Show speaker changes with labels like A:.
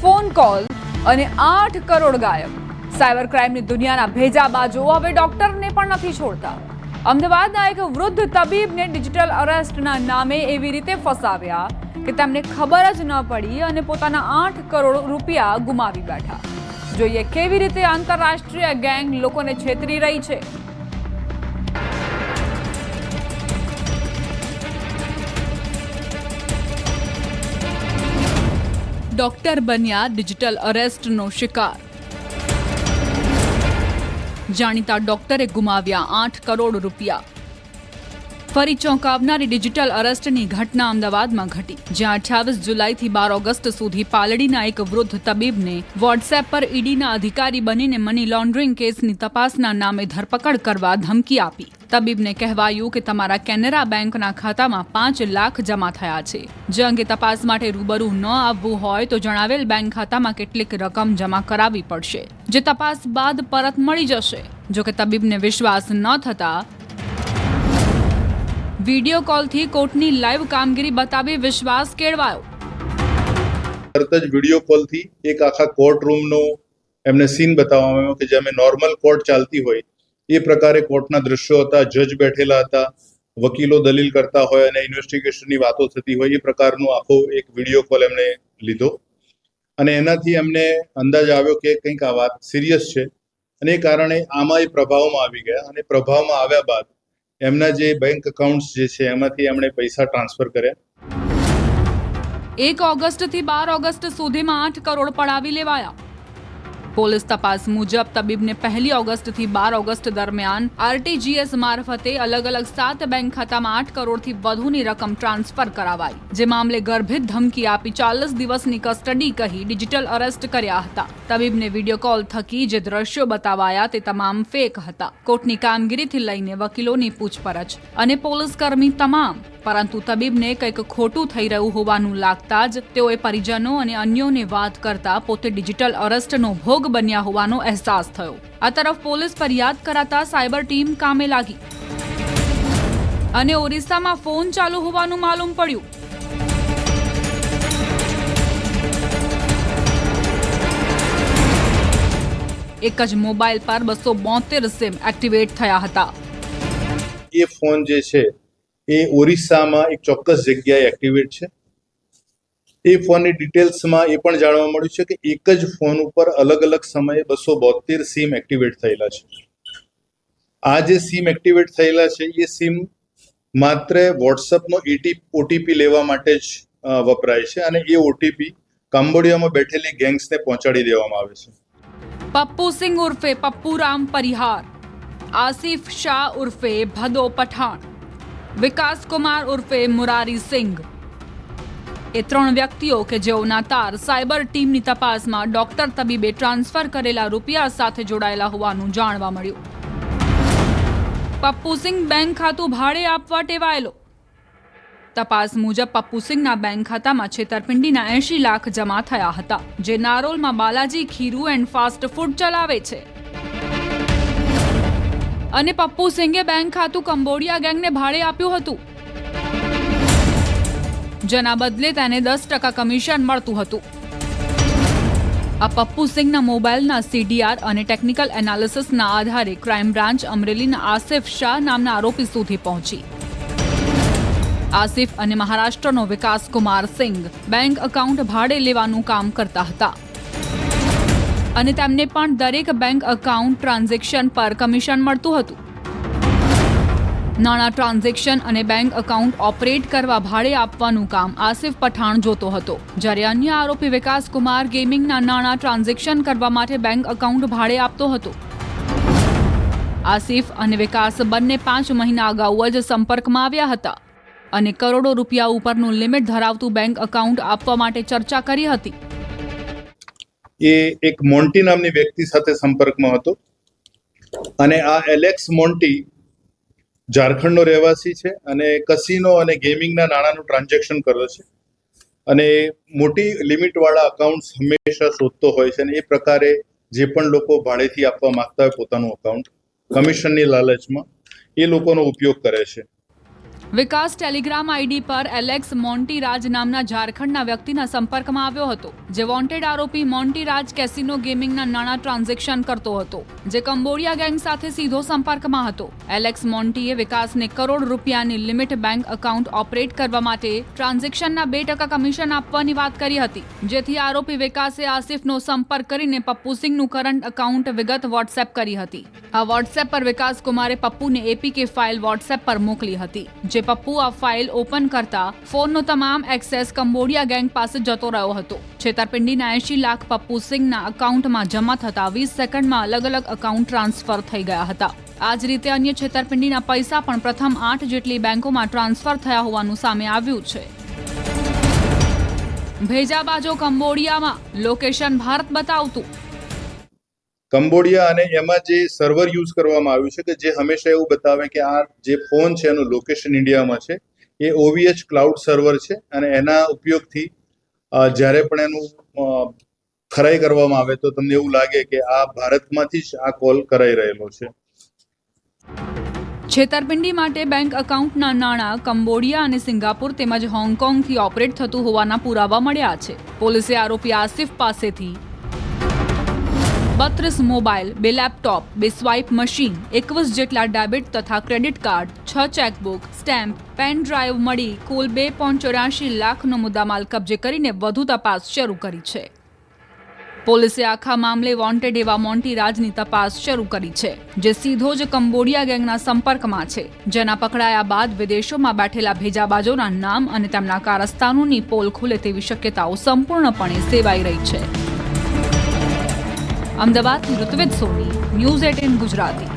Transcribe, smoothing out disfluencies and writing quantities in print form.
A: Phone call અને 8 કરોડ ગાયબ। Cyber ક્રાઇમની દુનિયાના ભેજાબાજો હવે ડોક્ટરને પણ નથી છોડતા। અમદાવાદના એક વૃદ્ધ તબીબને ડિજિટલ અરેસ્ટના નામે એવી રીતે ફસાવ્યા કે તેમને ખબર જ ન પડી અને પોતાના 8 કરોડ રૂપિયા ગુમાવી બેઠા। જોઈએ કેવી રીતે આંતરરાષ્ટ્રીય ગેંગ લોકોને છેતરી રહી છે। ડોક્ટર બન્યા ડિજિટલ અરેસ્ટનો શિકાર। જાણીતા ડોક્ટરે ગુમાવ્યા 8 કરોડ રૂપિયા। ફરી ચોંકાવનારી ડિજિટલ અરેસ્ટની ઘટના અમદાવાદમાં ઘટી, જ્યાં 28 જુલાઈથી 12 ઓગસ્ટ સુધી પાલડીના એક વૃદ્ધ તબીબને વોટ્સએપ પર ઈડીના અધિકારી બનીને મની લોન્ડરિંગ કેસની તપાસના નામે ધરપકડ કરવા ધમકી આપી। તબીબને કહેવાયું કે તમારા કેનેરા બેંકના ખાતામાં 5 લાખ જમા થયા છે। જે અંગે તપાસ માટે રૂબરૂ ન આવવું હોય તો જણાવેલ બેંક ખાતામાં કેટલીક રકમ જમા કરાવવી પડશે, જે તપાસ બાદ પરત મળી જશે। જોકે તબીબને વિશ્વાસ ન થતા વિડીયો કોલથી કોર્ટની લાઈવ કામગીરી બતાવી વિશ્વાસ કેળવાયો।
B: તરત જ વિડીયો કોલથી એક આખા કોર્ટ રૂમનો એમને સીન બતાવવામાં આવ્યો કે જેમાં નોર્મલ કોર્ટ ચાલતી હોય એ પ્રકારે કોર્ટના દૃશ્યો હતા। જજ બેઠેલા હતા, વકીલો દલીલ કરતા હોય અને ઇન્વેસ્ટિગેશનની વાતો થતી હોય એ પ્રકારનો આખો એક વિડીયો કોલ એમને લીધો અને એનાથી એમને અંદાજ આવ્યો કે કંઈક આ વાત સિરિયસ છે અને એ કારણે આમાં એ પ્રભાવમાં આવી ગયા અને પ્રભાવમાં આવ્યા બાદ એમના જે બેંક એકાઉન્ટ્સ જે છે એમાંથી એમણે પૈસા ટ્રાન્સફર કર્યા।
A: 1 ઓગસ્ટથી 12 ઓગસ્ટ સુધીમાં 8 કરોડ પડાવી લેવાયા। પોલીસ તપાસ મુજબ તબીબને 1 ઓગસ્ટથી 12 ઓગસ્ટ દરમિયાન આરટીજીએસ મારફતે અલગ અલગ 7 બેંક ખાતામાં 8 કરોડથી વધુની રકમ ટ્રાન્સફર કરાવાઈ। જે મામલે ગર્ભિત ધમકી આપી 40 દિવસની કસ્ટડી કહી ડિજિટલ અરેસ્ટ કર્યા હતા। તબીબને વિડીયો કોલ થકી જે દ્રશ્યો બતાવાયા તે તમામ ફેક હતા। કોર્ટની કામગીરીથી લઈને વકીલોની પૂછપરછ અને પોલીસકર્મી તમામ, પરંતુ તબીબને કંઈક ખોટું થઈ રહ્યું હોવાનું લાગતા જ તેઓએ પરિજનો અને અન્યોને વાત કરતા પોતે ડિજિટલ અરેસ્ટનો ભોગ બન્યા હોવાનો અહેસાસ થયો। આ તરફ પોલીસ ફરિયાદ કરાતા સાયબર ટીમ કામે લાગી અને ઓરિસ્સામાં ફોન ચાલુ હોવાનું માલુમ પડ્યું। એક જ મોબાઈલ પર 272 સિમ એક્ટિવેટ થયા હતા।
B: એ ફોન જે છે એ ઓરિસ્સામાં એક ચોક્કસ જગ્યાએ એક્ટિવેટ છે। એ ફોનની ડિટેલ્સમાં એ પણ જાણવા મળ્યું છે કે એક જ ફોન ઉપર અલગ અલગ સમયે 272 સિમ એક્ટિવેટ થયેલા છે। આ જે સિમ એક્ટિવેટ થયેલા છે એ સિમ માત્ર વોટ્સઅપનો ઓટીપી લેવા માટે જ વપરાય છે અને એ ઓટીપી કંબોડિયામાં બેઠેલી ગેંગ્સને પહોંચાડી દેવામાં આવે છે।
A: પપ્પુ સિંહ ઉર્ફે પપ્પુ રામ પરિહાર, આસિફ શાહ ઉર્ફે ભદો પઠાણ, વિકાસ કુમાર ઉર્ફે મુરારી સિંઘ એ 3 વ્યક્તિઓ કે જેઓના તાર સાયબર ટીમની તપાસમાં ડોક્ટર તબીબે ટ્રાન્સફર કરેલા રૂપિયા સાથે જોડાયેલા હોવાનું જાણવા મળ્યું। પપ્પુ સિંહ બેંક ખાતું ભાડે આપવા ટેવાયેલો। તપાસ મુજબ પપ્પુ સિંહના બેંક ખાતામાં છેતરપિંડીના 80 લાખ જમા થયા હતા, જે નારોલમાં બાલાજી ખીરુ એન્ડ ફાસ્ટ ફૂડ ચલાવે છે। અને પપ્પુ સિંઘે બેંક ખાતું કંબોડિયા ગેંગને ભાડે આપ્યું હતું, જેના બદલે તેને 10% કમિશન મળતું હતું। આ પપ્પુ સિંહના મોબાઈલના સીડીઆર અને ટેકનિકલ એનાલિસિસના આધારે ક્રાઇમ બ્રાન્ચ અમરેલીના આસિફ શાહ નામના આરોપી સુધી પહોંચી। આસિફ અને મહારાષ્ટ્રનો વિકાસ કુમાર સિંઘ બેંક એકાઉન્ટ ભાડે લેવાનું કામ કરતા હતા અને તેમને પણ દરેક બેંક એકાઉન્ટ ટ્રાન્ઝેક્શન પર કમિશન મળતું હતું। નાણાં ટ્રાન્ઝેક્શન અને બેંક એકાઉન્ટ ઓપરેટ કરવા ભાડે આપવાનું કામ આસિફ પઠાણ જોતો હતો, જ્યારે અન્ય આરોપી વિકાસ કુમાર ગેમિંગના નાણાં ટ્રાન્ઝેક્શન કરવા માટે બેંક એકાઉન્ટ ભાડે આપતો હતો। આસિફ અને વિકાસ બંને 5 મહિના અગાઉ જ સંપર્કમાં આવ્યા હતા અને કરોડો રૂપિયા ઉપરનું લિમિટ ધરાવતું બેંક એકાઉન્ટ આપવા માટે ચર્ચા કરી હતી।
B: એ એક મોન્ટી નામની વ્યક્તિ સાથે સંપર્કમાં હતો અને આ એલેક્સ મોન્ટી ઝારખંડનો રહેવાસી છે અને કસિનો અને ગેમિંગના નાણાંનું ટ્રાન્ઝેક્શન કરે છે અને મોટી લિમિટવાળા અકાઉન્ટ્સ હંમેશા શોધતો હોય છે અને એ પ્રકારે જે પણ લોકો ભાડેથી આપવા માંગતા હોય પોતાનું અકાઉન્ટ કમિશનની લાલચમાં એ લોકોનો ઉપયોગ કરે છે।
A: વિકાસ ટેલિગ્રામ આઈડી પર એલેક્સ મોન્ટીરાજ નામના ઝારખંડના વ્યક્તિના સંપર્કમાં આવ્યો હતો, જે વોન્ટેડ આરોપી મોન્ટીરાજ કેસિનો ગેમિંગના નાણાં ટ્રાન્ઝેક્શન કરતો હતો, જે કંબોડિયા ગેંગ સાથે સીધો સંપર્કમાં હતો. એલેક્સ મોન્ટીએ વિકાસને કરોડ રૂપિયાની લિમિટ બેંક એકાઉન્ટ ઓપરેટ કરવા માટે ટ્રાન્ઝેક્શનના 2% કમિશન આપવાની વાત કરી હતી, જેથી આરોપી વિકાસે આસિફનો સંપર્ક કરીને પપ્પુ સિંહનું કરંટ એકાઉન્ટ વિગત વોટ્સએપ કરી હતી. આ વોટ્સએપ પર વિકાસ કુમારે પપ્પુને એપીકે ફાઇલ વોટ્સએપ પર મોકલી હતી, જે પપ્પુ આ ફાઇલ ઓપન કરતા ફોનનો તમામ એક્સેસ કંબોડિયા ગેંગ પાસે જતો રહ્યો હતો. છેતરપિંડીના 80 લાખ પપ્પુ સિંહના એકાઉન્ટમાં જમા થતા 20 સેકન્ડમાં અલગ અલગ એકાઉન્ટ ટ્રાન્સફર થઈ ગયા હતા. આ જ રીતે અન્ય છેતરપિંડીના પૈસા પણ પ્રથમ 8 જેટલી બેંકોમાં ટ્રાન્સફર થયા હોવાનું સામે આવ્યું છે. ભેજાબાજો કંબોડિયામાં, લોકેશન ભારત બતાવતું.
B: કંબોડિયા અને એમાં જે સર્વર યુઝ કરવામાં આવ્યું છે કે જે હંમેશા એવું બતાવે કે આ જે ફોન છે એનું લોકેશન ઇન્ડિયામાં છે, એ OVH ક્લાઉડ સર્વર છે અને એના ઉપયોગથી જ્યારે પણ એનું ખરાઈ કરવામાં આવે તો તમને એવું લાગે કે આ ભારતમાંથી જ આ કોલ કરાઈ રહેલો છે.
A: છેતરપિંડી માટે બેંક એકાઉન્ટના નાણાં કંબોડિયા અને સિંગાપુર તેમજ હોંગકોંગથી ઓપરેટ થતું હોવાના પુરાવા મળ્યા છે. પોલીસે આરોપી આસિફ પાસેથી 32 મોબાઈલ, 2 લેપટોપ, 2 સ્વાઇપ મશીન, 21 જેટલા ડેબિટ તથા credit card, 6 chequebook, stamp, pen drive મળી કુલ 2.84 લાખનો મુદ્દામાલ કબજે કરીને વધુ તપાસ શરૂ કરી છે. પોલીસે આખા મામલે વોન્ટેડ એવા મોન્ટીરાજની તપાસ શરૂ કરી છે, જે સીધો જ કંબોડિયા ગેંગના સંપર્કમાં છે, જેના પકડાયા બાદ વિદેશોમાં બેઠેલા ભેજાબાજોના નામ અને તેમના કારસ્તાનોની પોલ ખુલે તેવી શક્યતાઓ સંપૂર્ણપણે સેવાઈ રહી છે. અમદાવાદથી ઋત્વિજ સોની, ન્યૂઝ 18 ગુજરાતી.